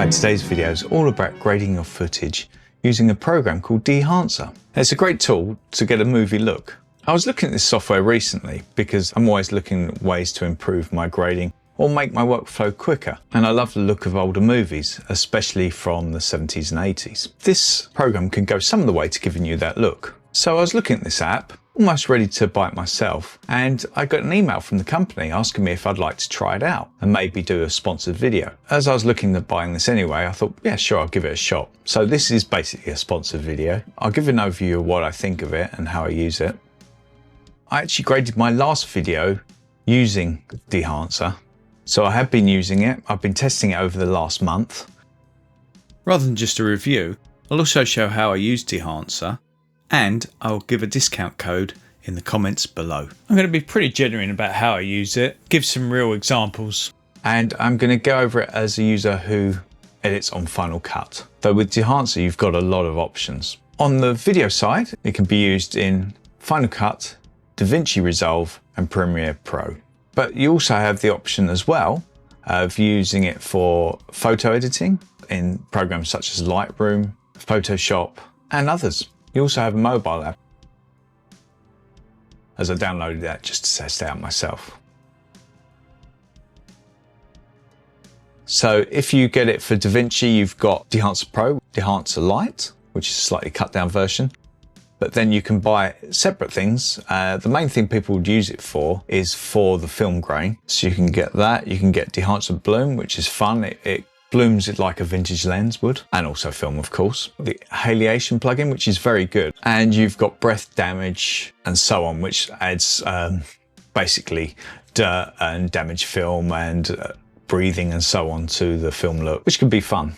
Hi, today's video is all about grading your footage using a program called Dehancer. It's a great tool to get a movie look. I was looking at this software recently because I'm always looking at ways to improve my grading or make my workflow quicker. And I love the look of older movies, especially from the 70s and 80s. This program can go some of the way to giving you that look. So I was looking at this app, almost ready to buy it myself, and I got an email from the company asking me if I'd like to try it out and maybe do a sponsored video. As I was looking at buying this anyway, I thought, yeah, sure, I'll give it a shot. So this is basically a sponsored video. I'll give an overview of what I think of it and how I use it. I actually graded my last video using Dehancer. So I have been using it. I've been testing it over the last month. Rather than just a review, I'll also show how I use Dehancer, and I'll give a discount code in the comments below. I'm going to be pretty genuine about how I use it, give some real examples. And I'm going to go over it as a user who edits on Final Cut. Though with Dehancer, you've got a lot of options. On the video side, it can be used in Final Cut, DaVinci Resolve and Premiere Pro. But you also have the option as well of using it for photo editing in programs such as Lightroom, Photoshop and others. You also have a mobile app, as I downloaded that just to test it out myself. So if you get it for DaVinci, you've got Dehancer Pro, Dehancer Lite, which is a slightly cut down version. But then you can buy separate things. The main thing people would use it for is for the film grain. So you can get that. You can get Dehancer Bloom, which is fun. It blooms it like a vintage lens would, and also film, of course. The halation plugin, which is very good. And you've got breath damage and so on, which adds basically dirt and damaged film and breathing and so on to the film look, which can be fun.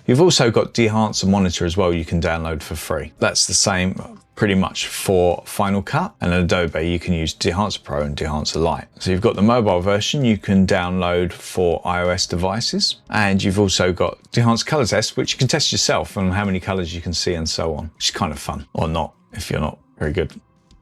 You've also got Dehancer Monitor as well, you can download for free. That's the same pretty much for Final Cut, and Adobe you can use Dehancer Pro and Dehancer Lite. So you've got the mobile version you can download for iOS devices, and you've also got Dehancer Color Test, which you can test yourself on how many colors you can see and so on, which is kind of fun, or not if you're not very good.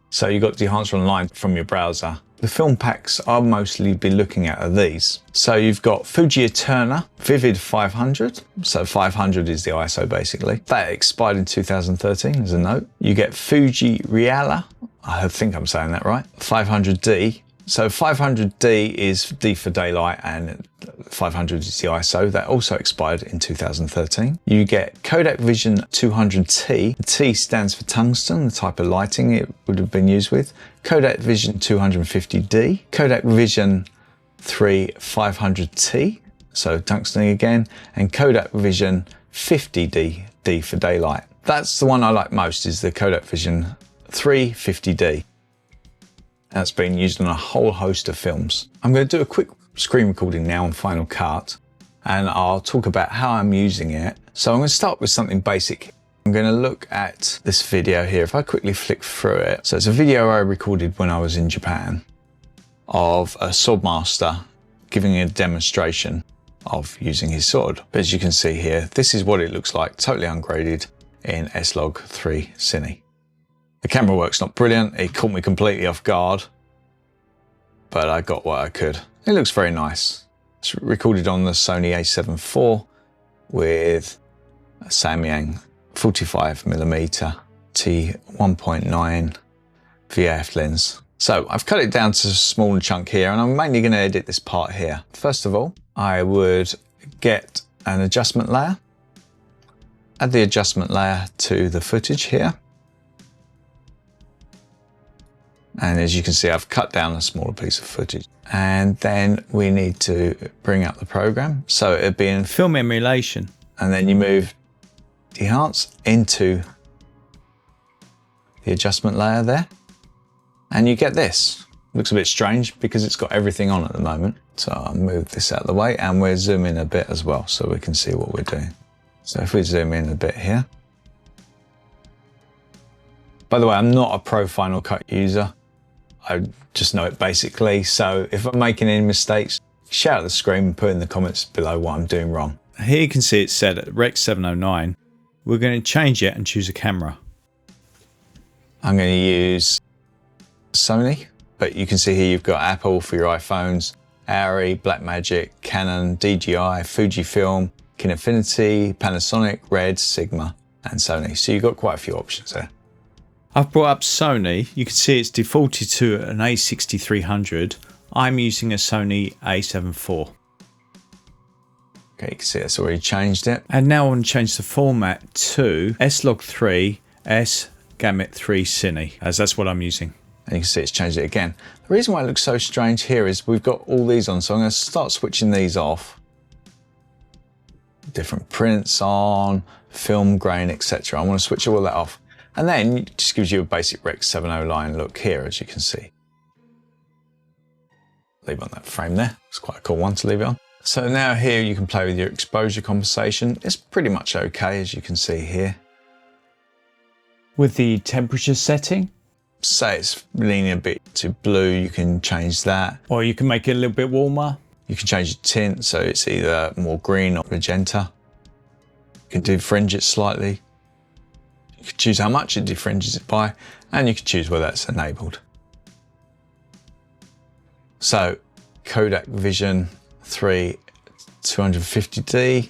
So you've got Dehancer Online from your browser. The film packs I'll mostly be looking at are these. So you've got Fuji Eterna Vivid 500. So 500 is the ISO basically. That expired in 2013 as a note. You get Fuji Reala, I think I'm saying that right, 500D. So 500D is D for daylight and 500 is the ISO. That also expired in 2013. You get Kodak Vision 200T. The T stands for tungsten, the type of lighting it would have been used with. Kodak Vision 250D. Kodak Vision 3 500T, so tungsten again. And Kodak Vision 50D, D for daylight. That's the one I like most, is the Kodak Vision 3 50D. That's been used on a whole host of films. I'm going to do a quick screen recording now on Final Cut, and I'll talk about how I'm using it. So I'm going to start with something basic. I'm going to look at this video here. If I quickly flick through it. So it's a video I recorded when I was in Japan of a swordmaster giving a demonstration of using his sword. But as you can see here, this is what it looks like, totally ungraded in S-Log 3 Cine. The camera work's not brilliant, it caught me completely off guard, but I got what I could. It looks very nice. It's recorded on the Sony a7 IV with a Samyang 45mm t1.9 VAF lens. So I've cut it down to a smaller chunk here, and I'm mainly going to edit this part here. First of all, I would get an adjustment layer, add the adjustment layer to the footage here. And as you can see, I've cut down a smaller piece of footage. And then we need to bring up the program. So it'd be in Film Emulation. And then you move Dehancer into the adjustment layer there. And you get this. Looks a bit strange because it's got everything on at the moment. So I'll move this out of the way, and we'll zoom in a bit as well so we can see what we're doing. So if we zoom in a bit here. By the way, I'm not a pro Final Cut user. I just know it basically, so if I'm making any mistakes, shout at the screen and put in the comments below what I'm doing wrong. Here you can see it's set at Rec 709. We're going to change it and choose a camera. I'm going to use Sony, but you can see here you've got Apple for your iPhones, Arri, Blackmagic, Canon, DJI, Fujifilm, Infinity, Panasonic, Red, Sigma and Sony. So you've got quite a few options there. I've brought up Sony. You can see it's defaulted to an A6300. I'm using a Sony A7 IV. Okay, you can see it's already changed it. And now I want to change the format to S-Log3 S Gamut 3 Cine, as that's what I'm using. And you can see it's changed it again. The reason why it looks so strange here is we've got all these on, so I'm going to start switching these off. Different prints on, film grain, etc. I want to switch all that off. And then it just gives you a basic Rec 7.0 line look here, as you can see. Leave on that frame there. It's quite a cool one to leave it on. So now here you can play with your exposure compensation. It's pretty much okay, as you can see here. With the temperature setting? Say it's leaning a bit to blue, you can change that. Or you can make it a little bit warmer. You can change the tint, so it's either more green or magenta. You can defringe it slightly. You can choose how much it defringes it by, and you can choose whether that's enabled. So, Kodak Vision 3 250D.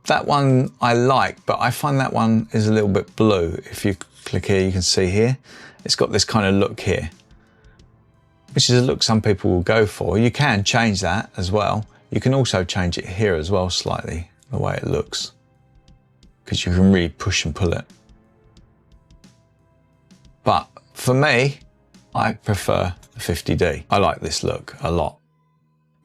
That one I like, but I find that one is a little bit blue. If you click here, you can see here, it's got this kind of look here, which is a look some people will go for. You can change that as well. You can also change it here as well slightly, the way it looks, because you can really push and pull it. But for me, I prefer the 50D. I like this look a lot.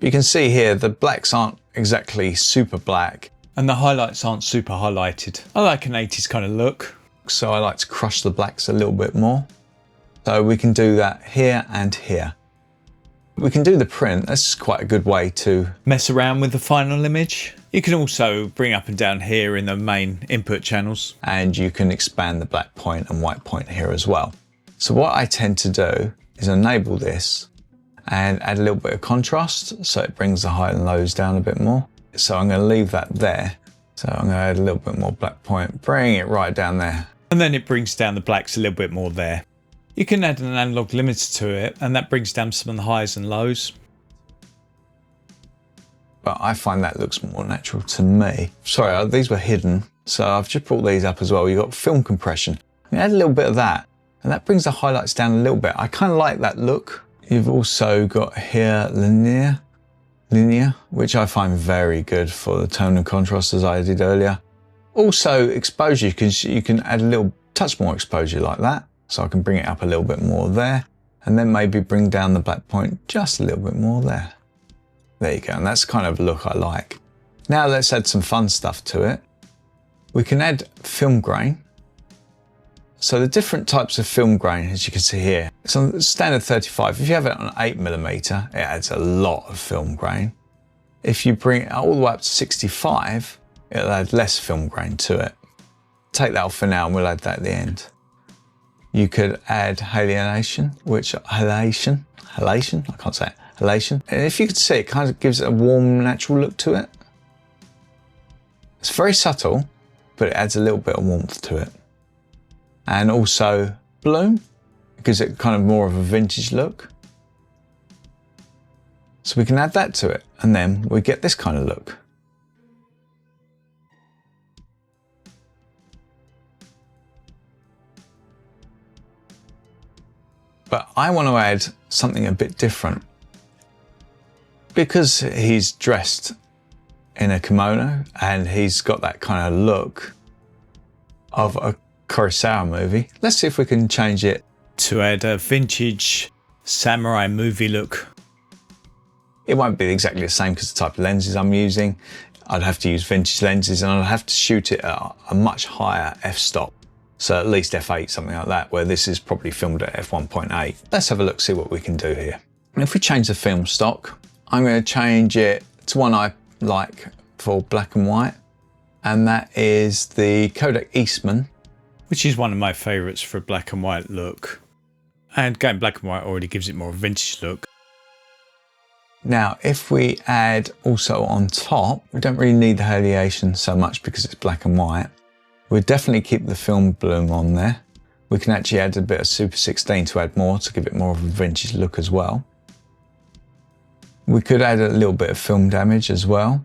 You can see here, the blacks aren't exactly super black. And the highlights aren't super highlighted. I like an 80s kind of look. So I like to crush the blacks a little bit more. So we can do that here and here. We can do the print. That's quite a good way to mess around with the final image. You can also bring up and down here in the main input channels. And you can expand the black point and white point here as well. So what I tend to do is enable this and add a little bit of contrast, so it brings the high and lows down a bit more. So I'm going to leave that there. So I'm going to add a little bit more black point, bring it right down there. And then it brings down the blacks a little bit more there. You can add an analog limiter to it, and that brings down some of the highs and lows. But I find that looks more natural to me. Sorry, these were hidden, so I've just brought these up as well. You've got film compression. You add a little bit of that, and that brings the highlights down a little bit. I kind of like that look. You've also got here linear, which I find very good for the tone and contrast as I did earlier. Also exposure, you can add a little touch more exposure like that. So I can bring it up a little bit more there, and then maybe bring down the black point just a little bit more there. There you go, and that's the kind of look I like. Now let's add some fun stuff to it. We can add film grain. So the different types of film grain, as you can see here, it's on standard 35. If you have it on 8mm, it adds a lot of film grain. If you bring it all the way up to 65, it'll add less film grain to it. Take that off for now and we'll add that at the end. You could add halation, I can't say it, halation. And if you could see, it kind of gives it a warm, natural look to it. It's very subtle, but it adds a little bit of warmth to it. And also bloom, it gives it kind of more of a vintage look. So we can add that to it, and then we get this kind of look. But I want to add something a bit different. Because he's dressed in a kimono and he's got that kind of look of a Kurosawa movie, let's see if we can change it to add a vintage samurai movie look. It won't be exactly the same because the type of lenses I'm using. I'd have to use vintage lenses and I'd have to shoot it at a much higher f-stop. So at least f8, something like that, where this is probably filmed at f1.8. Let's have a look, see what we can do here. And if we change the film stock, I'm going to change it to one I like for black and white. And that is the Kodak Eastman, which is one of my favourites for a black and white look. And going black and white already gives it more of a vintage look. Now, if we add also on top, we don't really need the halation so much because it's black and white. We'll definitely keep the film bloom on there. We can actually add a bit of Super 16 to add more, to give it more of a vintage look as well. We could add a little bit of film damage as well.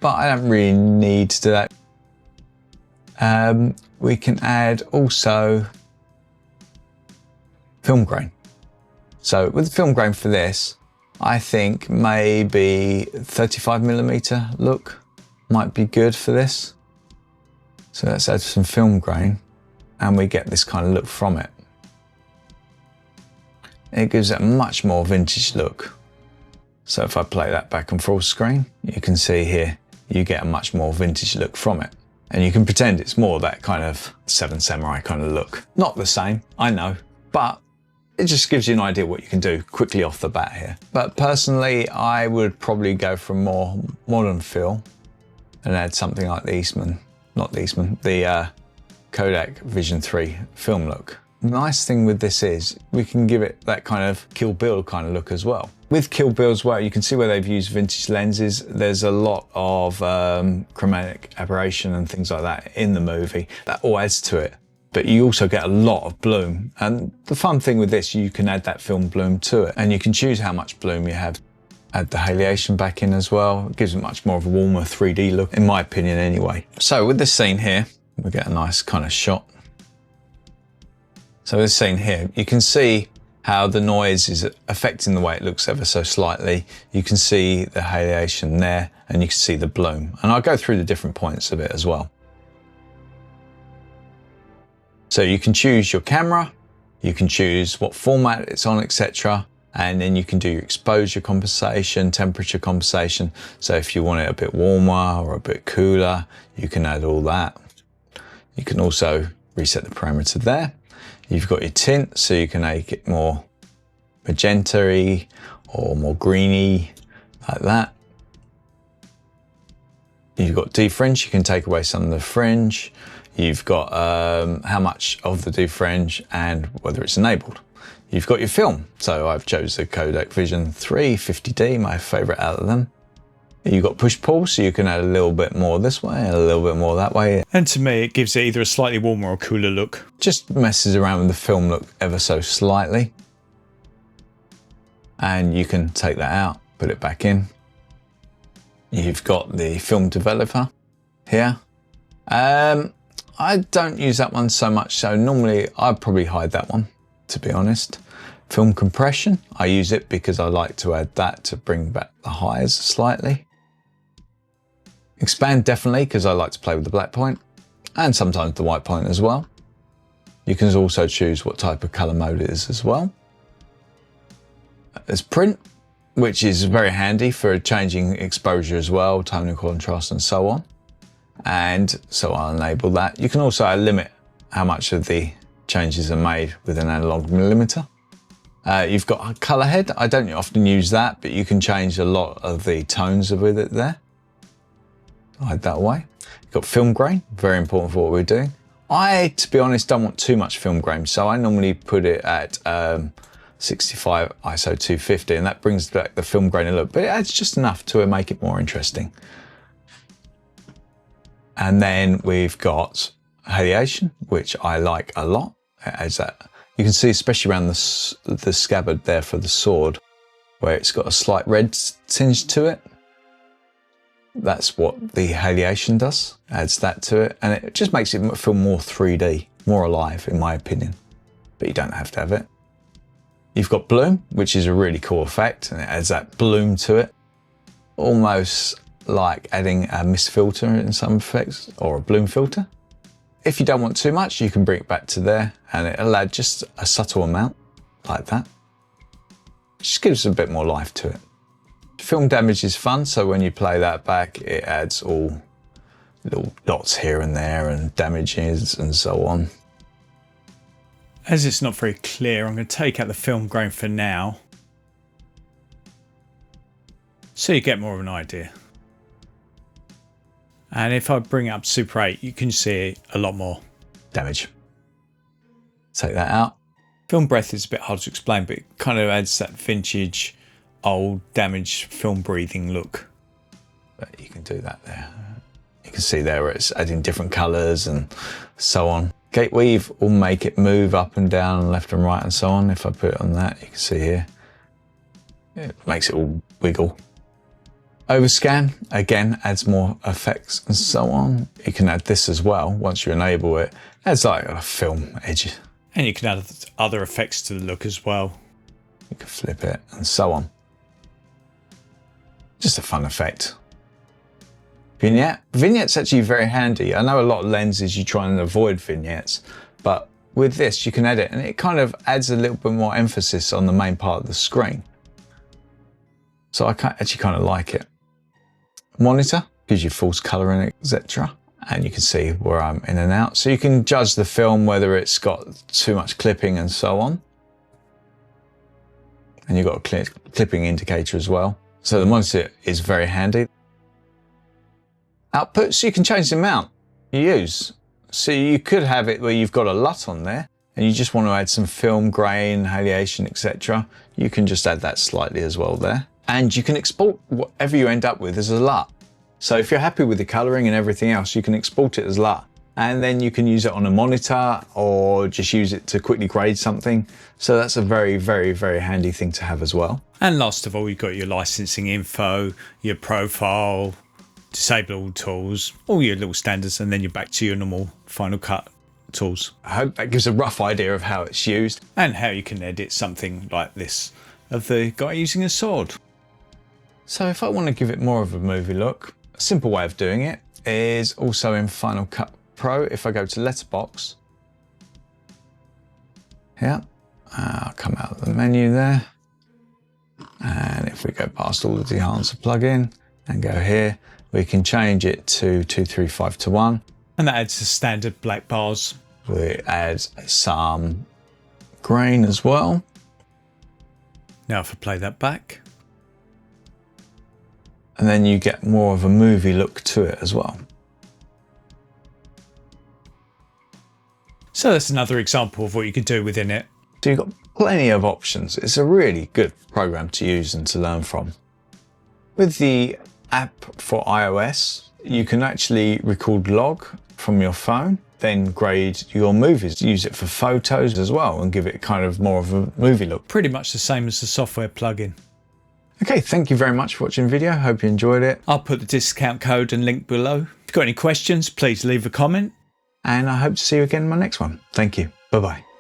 but I don't really need to do that. We can add also film grain. So with the film grain for this, I think maybe 35mm look might be good for this. So let's add some film grain and we get this kind of look from it. It gives it a much more vintage look. So if I play that back and full screen, you can see here, you get a much more vintage look from it. And you can pretend it's more that kind of Seven Samurai kind of look. Not the same, I know, but it just gives you an idea what you can do quickly off the bat here. But personally, I would probably go for a more modern feel and add something like the Kodak Vision 3 film look. The nice thing with this is we can give it that kind of Kill Bill kind of look as well. With Kill Bill as well, you can see where they've used vintage lenses. There's a lot of chromatic aberration and things like that in the movie. That all adds to it. But you also get a lot of bloom. And the fun thing with this, you can add that film bloom to it. And you can choose how much bloom you have. Add the haliation back in as well. It gives it much more of a warmer 3D look, in my opinion anyway. So with this scene here, we get a nice kind of shot. So this scene here, you can see how the noise is affecting the way it looks ever so slightly. You can see the haliation there and you can see the bloom. And I'll go through the different points of it as well. So you can choose your camera, you can choose what format it's on, etc. And then you can do your exposure compensation, temperature compensation. So if you want it a bit warmer or a bit cooler, you can add all that. You can also reset the parameter there. You've got your tint, so you can make it more magenta-y or more greeny, like that. You've got defringe, you can take away some of the fringe. You've got how much of the defringe and whether it's enabled. You've got your film, so I've chosen the Kodak Vision 3 50D, my favorite out of them. You've got push-pull, so you can add a little bit more this way and a little bit more that way. And to me, it gives it either a slightly warmer or cooler look. Just messes around with the film look ever so slightly. And you can take that out, put it back in. You've got the film developer here. I don't use that one so much, so normally I'd probably hide that one, to be honest. Film compression, I use it because I like to add that to bring back the highs slightly. Expand definitely, because I like to play with the black point and sometimes the white point as well. You can also choose what type of color mode it is as well. There's print, which is very handy for changing exposure as well, tone and contrast and so on. And so I'll enable that. You can also limit how much of the changes are made with an analog millimeter. You've got a color head. I don't often use that, but you can change a lot of the tones with it there. Hide that away. You've got film grain, very important for what we're doing. I, to be honest, don't want too much film grain, so I normally put it at 65 ISO 250, and that brings back the film grain a little bit. It's just enough to make it more interesting. And then we've got haliation, which I like a lot. It adds that. You can see, especially around the scabbard there for the sword, where it's got a slight red tinge to it. That's what the haliation does, adds that to it, and it just makes it feel more 3D, more alive in my opinion, but you don't have to have it. You've got bloom, which is a really cool effect, and it adds that bloom to it, almost like adding a mist filter in some effects, or a bloom filter. If you don't want too much, you can bring it back to there, and it'll add just a subtle amount, like that. Just gives a bit more life to it. Film damage is fun, so when you play that back, it adds all little dots here and there and damages and so on. As it's not very clear, I'm going to take out the film grain for now, so you get more of an idea. And if I bring it up to Super 8, you can see a lot more damage. Take that out. Film breath is a bit hard to explain, but it kind of adds that vintage, old, damaged film breathing look. But you can do that there. You can see there where it's adding different colours and so on. Gate weave will make it move up and down and left and right and so on. If I put it on that, you can see here, it makes it all wiggle. Overscan, again, adds more effects and so on. You can add this as well once you enable it. Adds like a film edge. And you can add other effects to the look as well. You can flip it and so on. Just a fun effect. Vignette. Vignette's actually very handy. I know a lot of lenses you try and avoid vignettes, but with this you can add it and it kind of adds a little bit more emphasis on the main part of the screen. So I actually kind of like it. Monitor gives you false colouring, etc. And you can see where I'm in and out. So you can judge the film, whether it's got too much clipping and so on. And you've got a clipping indicator as well. So the monitor is very handy. Outputs, you can change the amount you use. So you could have it where you've got a LUT on there and you just want to add some film grain, halation, etc. You can just add that slightly as well there. And you can export whatever you end up with as a LUT. So if you're happy with the colouring and everything else, you can export it as LUT. And then you can use it on a monitor or just use it to quickly grade something. So that's a very, very, very handy thing to have as well. And last of all, you've got your licensing info, your profile, disable all tools, all your little standards, and then you're back to your normal Final Cut tools. I hope that gives a rough idea of how it's used. And how you can edit something like this of the guy using a sword. So if I want to give it more of a movie look, a simple way of doing it is also in Final Cut Pro. If I go to Letterbox, yeah, I'll come out of the menu there. And if we go past all the Dehancer plugin and go here, we can change it to 235:1. And that adds the standard black bars. We add some grain as well. Now if I play that back. And then you get more of a movie look to it as well. So that's another example of what you can do within it. So you've got plenty of options. It's a really good program to use and to learn from. With the app for iOS, you can actually record log from your phone, then grade your movies. Use it for photos as well and give it kind of more of a movie look. Pretty much the same as the software plugin. Okay, thank you very much for watching the video. Hope you enjoyed it. I'll put the discount code and link below. If you've got any questions, please leave a comment. And I hope to see you again in my next one. Thank you. Bye-bye.